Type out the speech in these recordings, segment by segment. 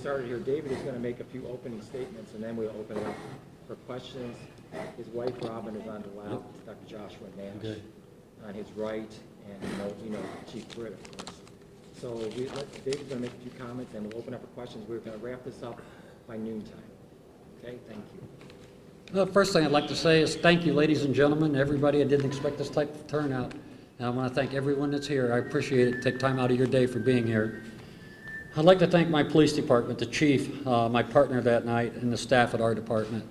started here, David is going to make a few opening statements, and then we'll open it up for questions. His wife, Robin, is on the left, Dr. Joshua Nash on his right, and you know Chief Britt, of course. So David's going to make a few comments, and we'll open up for questions. We're going to wrap this up by noontime. Okay, thank you. Well, first thing I'd like to say is thank you, ladies and gentlemen, everybody. I didn't expect this type of turnout. And I want to thank everyone that's here. I appreciate it. Take time out of your day for being here. I'd like to thank my police department, the chief, my partner that night, and the staff at our department.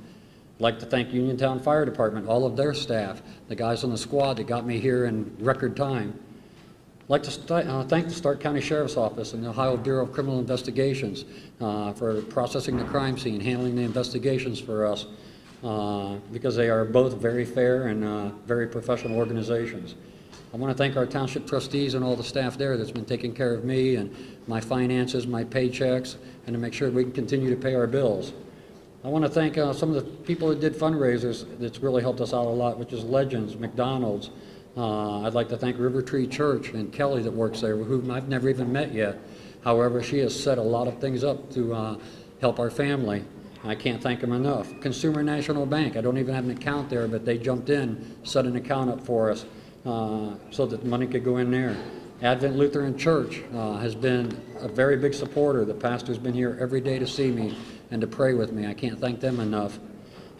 I'd like to thank Uniontown Fire Department, all of their staff, the guys on the squad that got me here in record time. I'd like to thank the Stark County Sheriff's Office and the Ohio Bureau of Criminal Investigations for processing the crime scene, handling the investigations for us, because they are both very fair and very professional organizations. I want to thank our township trustees and all the staff there that's been taking care of me and my finances, my paychecks, and to make sure we can continue to pay our bills. I want to thank some of the people that did fundraisers that's really helped us out a lot, which is Legends, McDonald's. I'd like to thank River Tree Church and Kelly that works there, whom I've never even met yet. However, she has set a lot of things up to help our family. I can't thank them enough. Consumer National Bank, I don't even have an account there, but they jumped in, set an account up for us so that money could go in there. Advent Lutheran Church has been a very big supporter. The pastor's been here every day to see me and to pray with me. I can't thank them enough.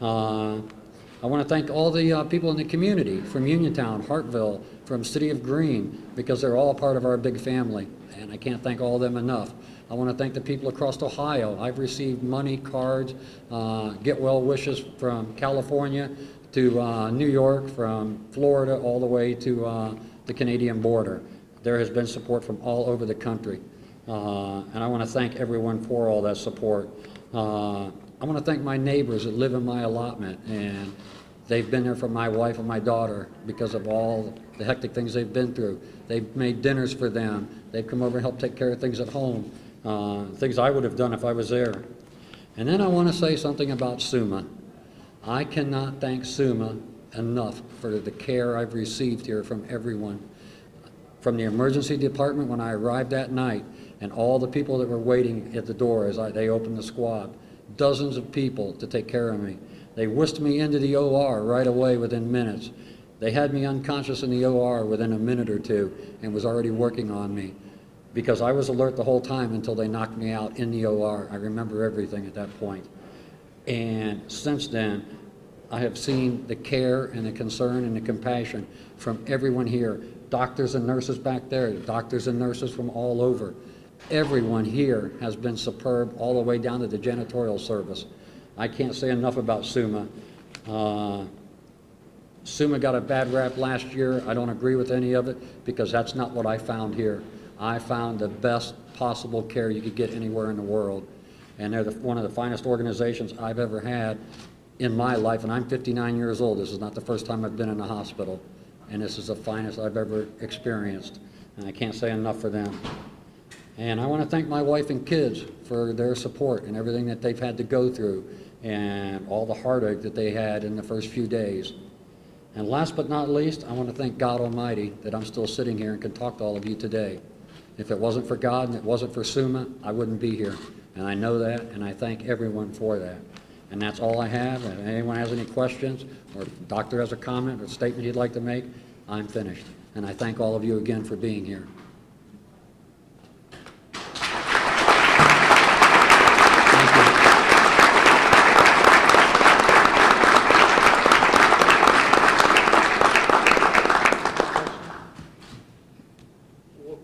I want to thank all the people in the community from Uniontown, Hartville, from City of Green, because they're all part of our big family, and I can't thank all of them enough. I want to thank the people across Ohio. I've received money, cards, get well wishes from California to New York, from Florida all the way to the Canadian border. There has been support from all over the country, and I want to thank everyone for all that support. I want to thank my neighbors that live in my allotment, and they've been there for my wife and my daughter because of all the hectic things they've been through. They've made dinners for them. They've come over and helped take care of things at home, things I would have done if I was there. And then I want to say something about SUMA. I cannot thank SUMA enough for the care I've received here from everyone. From the emergency department when I arrived that night, and all the people that were waiting at the door as they opened the squad, dozens of people to take care of me. They whisked me into the OR right away within minutes. They had me unconscious in the OR within a minute or two and was already working on me because I was alert the whole time until they knocked me out in the OR. I remember everything at that point. And since then, I have seen the care and the concern and the compassion from everyone here. Doctors and nurses back there, doctors and nurses from all over. Everyone here has been superb all the way down to the janitorial service. I can't say enough about SUMA. SUMA got a bad rap last year. I don't agree with any of it because that's not what I found here. I found the best possible care you could get anywhere in the world. And they're one of the finest organizations I've ever had in my life, and I'm 59 years old. This is not the first time I've been in a hospital, and this is the finest I've ever experienced, and I can't say enough for them. And I want to thank my wife and kids for their support and everything that they've had to go through and all the heartache that they had in the first few days. And last but not least, I want to thank God Almighty that I'm still sitting here and can talk to all of you today. If it wasn't for God and it wasn't for SUMA, I wouldn't be here. And I know that, and I thank everyone for that. And that's all I have. If anyone has any questions, or if the doctor has a comment or statement he'd like to make, I'm finished. And I thank all of you again for being here.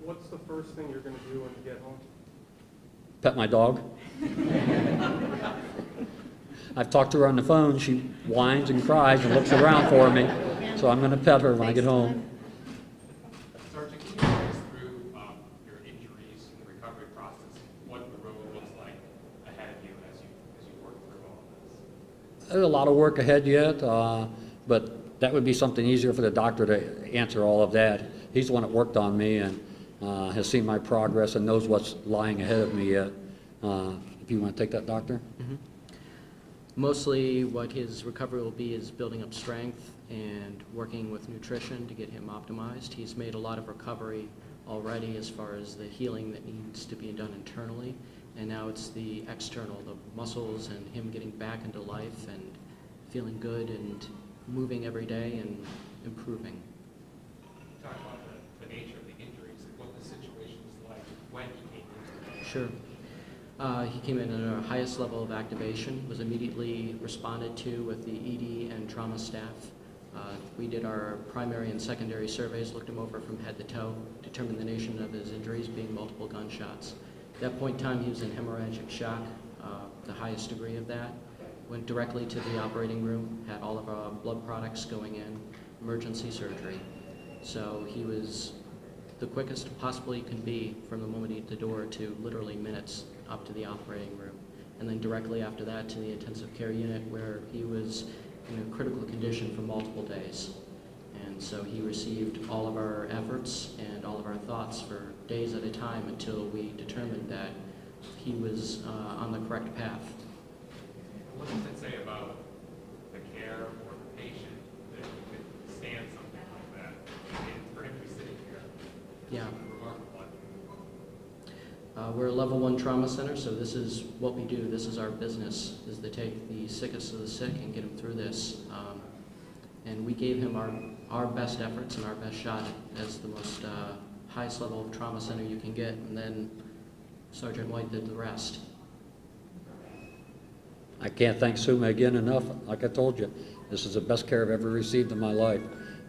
What's the first thing you're going to do when you get home? Pet my dog. I've talked to her on the phone. She whines and cries and looks around for me. So I'm going to pet her when I get home. Sergeant, can you take us through your injuries and the recovery process, what the road looks like ahead of you as you work through all of this? There's a lot of work ahead yet, but that would be something easier for the doctor to answer all of that. He's the one that worked on me and has seen my progress and knows what's lying ahead of me yet. If you want to take that, doctor? Mm-hmm. Mostly what his recovery will be is building up strength and working with nutrition to get him optimized. He's made a lot of recovery already as far as the healing that needs to be done internally, And now it's the external, the muscles and him getting back into life and feeling good and moving every day and improving. Talk about the nature of the injuries, and what the situation was like when he came into it. Sure. He came in at our highest level of activation, was immediately responded to with the ED and trauma staff. We did our primary and secondary surveys, looked him over from head to toe, determined the nature of his injuries being multiple gunshots. At that point in time, he was in hemorrhagic shock, the highest degree of that. Went directly to the operating room, had all of our blood products going in, emergency surgery. So he was the quickest possibly can be from the moment he hit the door to literally minutes up to the operating room. And then directly after that to the intensive care unit where he was in a critical condition for multiple days. And so he received all of our efforts and all of our thoughts for days at a time until we determined that he was on the correct path. What does it say about the care or the patient that you could stand something like that? And for him to be sitting here, Yeah. remarkable. We're a level 1 trauma center, so this is what we do. This is our business, is to take the sickest of the sick and get them through this. And we gave him our best efforts and our best shot as the most highest level of trauma center you can get, and then Sergeant White did the rest. I can't thank Suma again enough. Like I told you, this is the best care I've ever received in my life,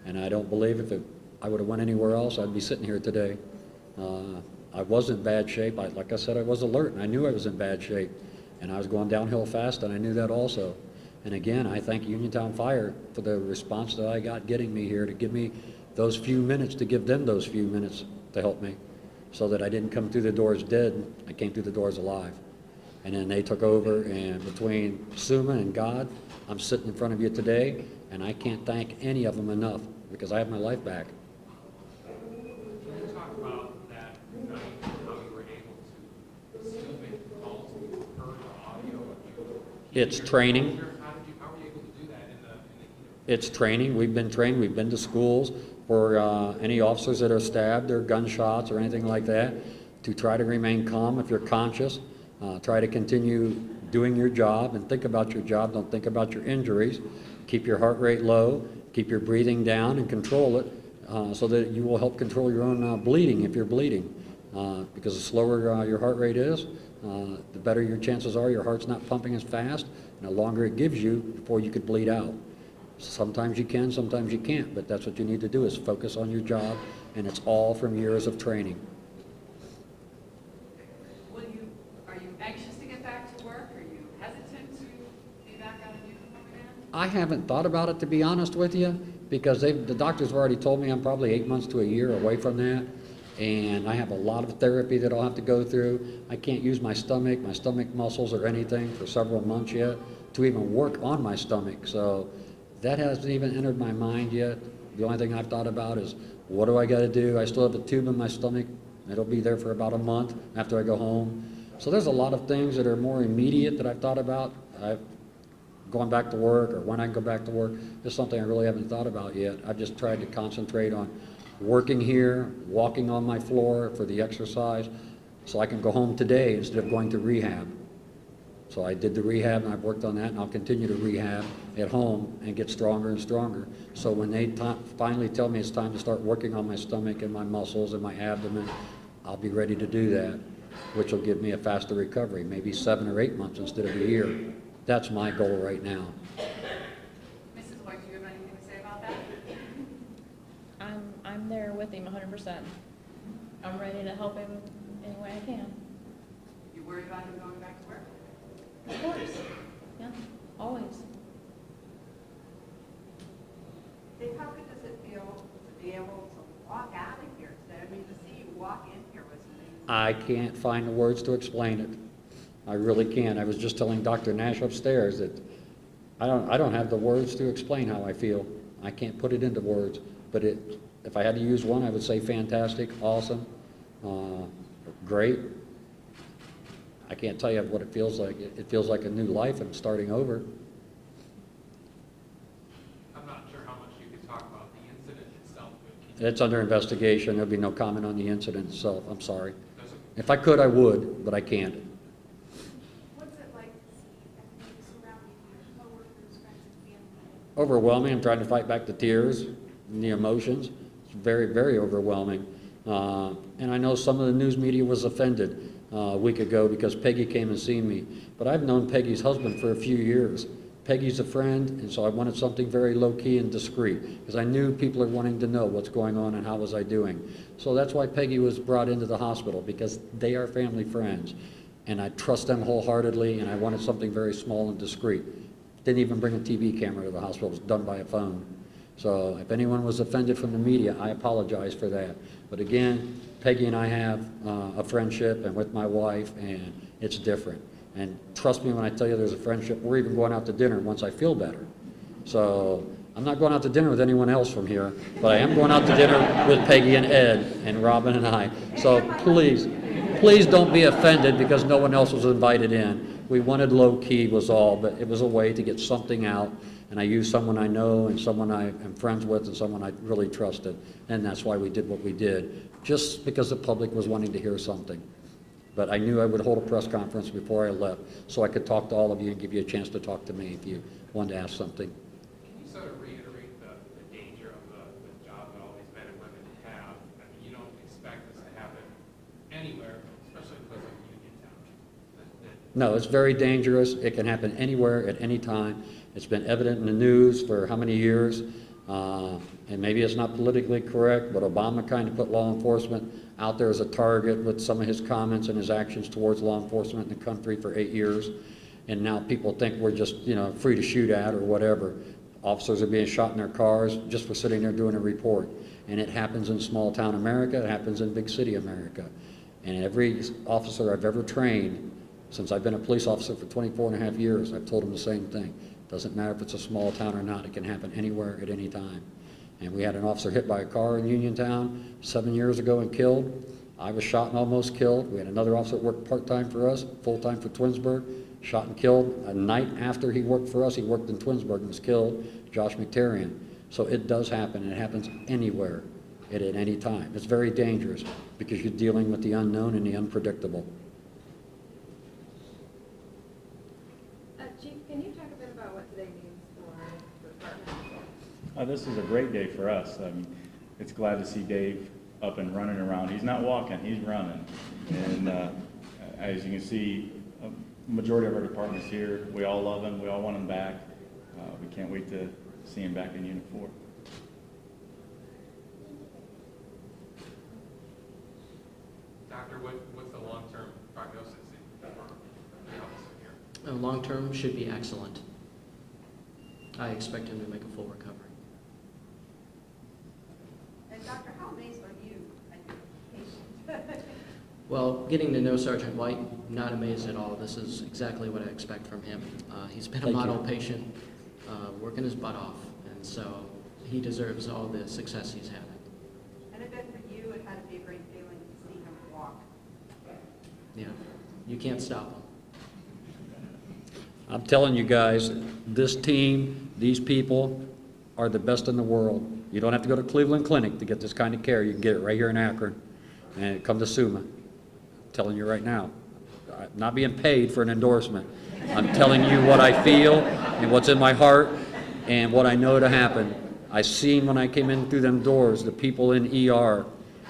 and I don't believe if I would have went anywhere else, I'd be sitting here today. I was in bad shape. Like I said, I was alert, and I knew I was in bad shape, and I was going downhill fast, and I knew that also. And again, I thank Uniontown Fire for the response that I got getting me here, to give me those few minutes, to give them those few minutes to help me, so that I didn't come through the doors dead. I came through the doors alive. And then they took over, and between Suma and God, I'm sitting in front of you today, and I can't thank any of them enough, because I have my life back. Can you talk about that night, how you were able to still make calls, you heard the audio of you? It's training. How were you able to do that in the heat? It's training. We've been trained. We've been to schools for any officers that are stabbed or gunshots or anything like that, to try to remain calm if you're conscious. Try to continue doing your job and think about your job. Don't think about your injuries. Keep your heart rate low. Keep your breathing down and control it, so that you will help control your own bleeding if you're bleeding. Because the slower your heart rate is, the better your chances are your heart's not pumping as fast, and the longer it gives you before you could bleed out. Sometimes you can, sometimes you can't, but that's what you need to do, is focus on your job, and it's all from years of training. Are you anxious to get back to work? Are you hesitant to be back on a uniform again? I haven't thought about it, to be honest with you, because the doctors have already told me I'm probably 8 months to a year away from that, and I have a lot of therapy that I'll have to go through. I can't use my stomach muscles or anything for several months yet to even work on my stomach, so that hasn't even entered my mind yet. The only thing I've thought about is, what do I got to do? I still have a tube in my stomach. It'll be there for about a month after I go home. So there's a lot of things that are more immediate that I've thought about. Going back to work, or when I can go back to work, is something I really haven't thought about yet. I've just tried to concentrate on working here, walking on my floor for the exercise, so I can go home today instead of going to rehab. So I did the rehab, and I've worked on that, and I'll continue to rehab at home and get stronger and stronger. So when they finally tell me it's time to start working on my stomach and my muscles and my abdomen, I'll be ready to do that, which will give me a faster recovery, maybe 7 or 8 months instead of a year. That's my goal right now. Mrs. White, do you have anything to say about that? I'm there with him 100%. I'm ready to help him any way I can. You worried about him going back to work? Of course. Yeah, always. Dave, how good does it feel to be able to walk out of here today? I mean, to see you walk in here was amazing. I can't find the words to explain it. I really can't. I was just telling Dr. Nash upstairs that I don't have the words to explain how I feel. I can't put it into words, but if I had to use one, I would say fantastic, awesome, great. I can't tell you what it feels like. It feels like a new life and starting over. I'm not sure how much you could talk about the incident itself. It's under investigation. There'll be no comment on the incident itself. I'm sorry. Does it- If I could, I would, but I can't. overwhelming. I'm trying to fight back the tears and the emotions. It's very, very overwhelming. And I know some of the news media was offended a week ago because Peggy came and seen me. But I've known Peggy's husband for a few years. Peggy's a friend, and so I wanted something very low-key and discreet because I knew people are wanting to know what's going on and how was I doing. So that's why Peggy was brought into the hospital, because they are family friends. And I trust them wholeheartedly, and I wanted something very small and discreet. Didn't even bring a TV camera to the hospital. It was done by a phone. So if anyone was offended from the media, I apologize for that. But again, Peggy and I have a friendship, and with my wife, and it's different. And trust me when I tell you there's a friendship. We're even going out to dinner once I feel better. So I'm not going out to dinner with anyone else from here, but I am going out to dinner with Peggy and Ed and Robin and I. So please don't be offended because no one else was invited in. We wanted low-key was all, but it was a way to get something out. And I used someone I know and someone I am friends with and someone I really trusted. And that's why we did what we did, just because the public was wanting to hear something. But I knew I would hold a press conference before I left so I could talk to all of you and give you a chance to talk to me if you wanted to ask something. Can you sort of reiterate the danger of the job that all these men and women have? I mean, you don't expect this to happen anywhere, especially because of Uniontown. No, it's very dangerous. It can happen anywhere at any time. It's been evident in the news for how many years? And maybe it's not politically correct, but Obama kind of put law enforcement out there as a target with some of his comments and his actions towards law enforcement in the country for 8 years. And now people think we're just, free to shoot at or whatever. Officers are being shot in their cars just for sitting there doing a report. And it happens in small town America. It happens in big city America. And every officer I've ever trained, since I've been a police officer for 24 and a half years, I've told them the same thing. Doesn't matter if it's a small town or not. It can happen anywhere at any time. And we had an officer hit by a car in Uniontown 7 years ago and killed. I was shot and almost killed. We had another officer that worked part-time for us, full-time for Twinsburg, shot and killed. A night after he worked for us, he worked in Twinsburg and was killed, Josh McTarian. So it does happen, and it happens anywhere at any time. It's very dangerous because you're dealing with the unknown and the unpredictable. Chief, can you talk a bit about what today means for the department? This is a great day for us. It's glad to see Dave up and running around. He's not walking, he's running. And as you can see, a majority of our department's here. We all love him. We all want him back. We can't wait to see him back in Unit 4. Doctor, what's the long-term prognosis for the officer here? Long-term should be excellent. I expect him to make a full recovery. And Doctor, how amazed are you at your patient? Well, getting to know Sergeant White, not amazed at all. This is exactly what I expect from him. He's been a model patient, working his butt off, and so he deserves all the success he's having. And I bet for you, it had to be a great feeling to see him walk. Yeah, you can't stop him. I'm telling you guys, this team, these people are the best in the world. You don't have to go to Cleveland Clinic to get this kind of care. You can get it right here in Akron and come to SUMA. I'm telling you right now, I'm not being paid for an endorsement. I'm telling you what I feel and what's in my heart and what I know to happen. I seen when I came in through them doors, the people in ER,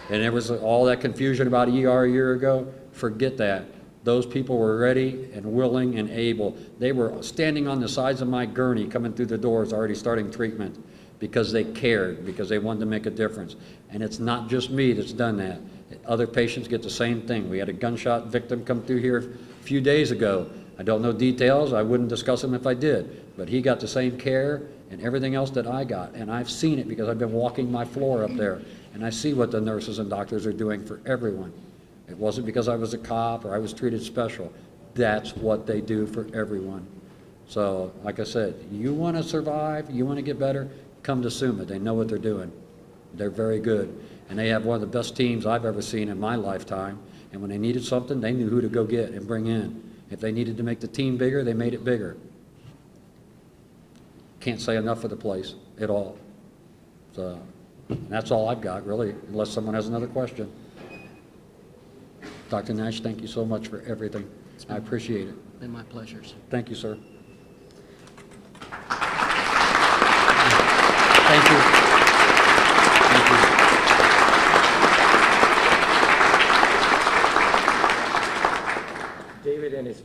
and there was all that confusion about ER a year ago. Forget that. Those people were ready and willing and able. They were standing on the sides of my gurney coming through the doors already starting treatment because they cared, because they wanted to make a difference. And it's not just me that's done that. Other patients get the same thing. We had a gunshot victim come through here a few days ago. I don't know details. I wouldn't discuss them if I did. But he got the same care and everything else that I got. And I've seen it because I've been walking my floor up there. And I see what the nurses and doctors are doing for everyone. It wasn't because I was a cop or I was treated special. That's what they do for everyone. So, like I said, you want to survive, you want to get better, come to SUMA. They know what they're doing. They're very good. And they have one of the best teams I've ever seen in my lifetime. And when they needed something, they knew who to go get and bring in. If they needed to make the team bigger, they made it bigger. Can't say enough for the place at all. So, that's all I've got, really, unless someone has another question. Dr. Nash, thank you so much for everything. I appreciate it. Been my pleasure, sir. Thank you, sir.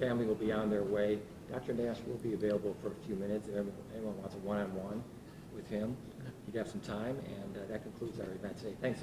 family will be on their way. Dr. Nash will be available for a few minutes if anyone wants a one-on-one with him. He'd have some time, and that concludes our event today. Thanks.